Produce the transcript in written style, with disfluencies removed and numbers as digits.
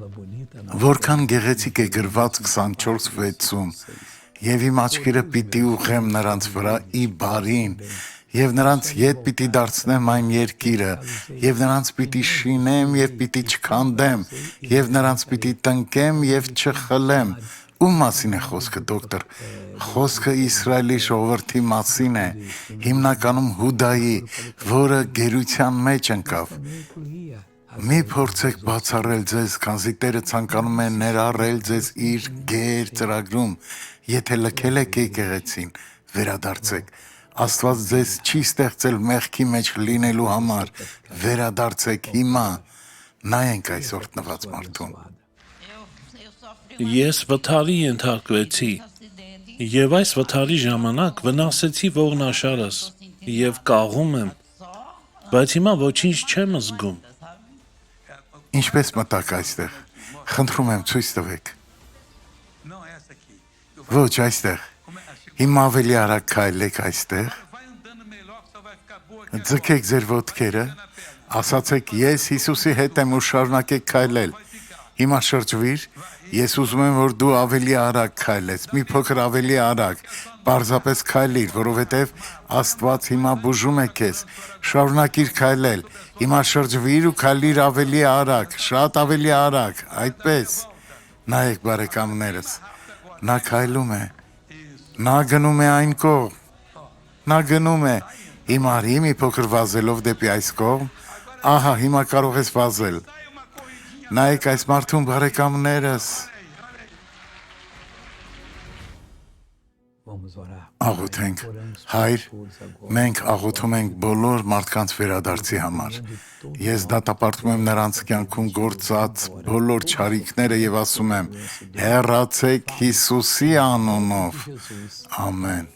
Որքան գեղեցիկ է գրված 24:6-ում, եւ իմ աչքերը պիտի ուղղեմ նրանց վրա ի բարին, եւ նրանց ետ պիտի դարձնեմ այն երկիրը, եւ նրանց պիտի շինեմ եւ պիտի չքանդեմ, եւ նրանց պիտի տնկեմ եւ չխլեմ։ Ում մասին է խոսքը, դոկտոր։ Խոսքը Իսրայելի ժողովրդի մասին է, հիմնականում Հուդայի, որը գերության մեջ ընկավ։ Մի փորձեք բացառել ձեզ, քանզի Տերը ցանկանում է ներառել ձեզ իր գեր ծրագրում։ Եթե լքել եք եկեղեցին, վերադարձեք։ Աստված ձեզ չի ստեղծել մեղքի մեջ լինելու համար, վերադարձեք հիմա։ Նայենք այս օրհնված մարդուն։ Ես վթարի ենթարկվեցի, եւ այս վթարի ժամանակ վնասեցի ողնաշարս եւ կաղում եմ, բայց հիմա ոչինչ չեմ զգում։ Ինչպես մտաք այստեղ։ Խնդրում եմ ցույց տվեք։ Ոչ, այստեղ։ Հիմա ավելի արագ քայլեք այստեղ։ Ձգեք ձեր ոտքերը, ասացեք ես Հիսուսի հետ եմ ու շարունակեք քայլել։ Հիմա շրջվիր, ես ուզում եմ, որ դու ավելի արագ քայլես, մի փոքր ավելի արագ, պարզապես քայլիր, որովհետև Աստված հիմա բուժում է քեզ, շարունակիր քայլել, հիմա շրջվիր ու քայլիր ավելի արագ, շատ ավելի արագ, այդպես, նայեք բարեկամներս, նա քայլում է, նա գնում է այն կողմ, նա գնում է, հիմա արի մի փոքր վազելով դեպի այս կողմ, ահա հիմա կարող ես վազել, նայեք այս մարդուն բարեկամներս, աղոթենք, Հայր, մենք աղոթում ենք բոլոր մարդկանց վերադարձի համար, ես դատապարտում եմ նրանց կյանքում գործած բոլոր չարիքները եւ ասում եմ, հեռացեք Հիսուսի անունով, ամեն։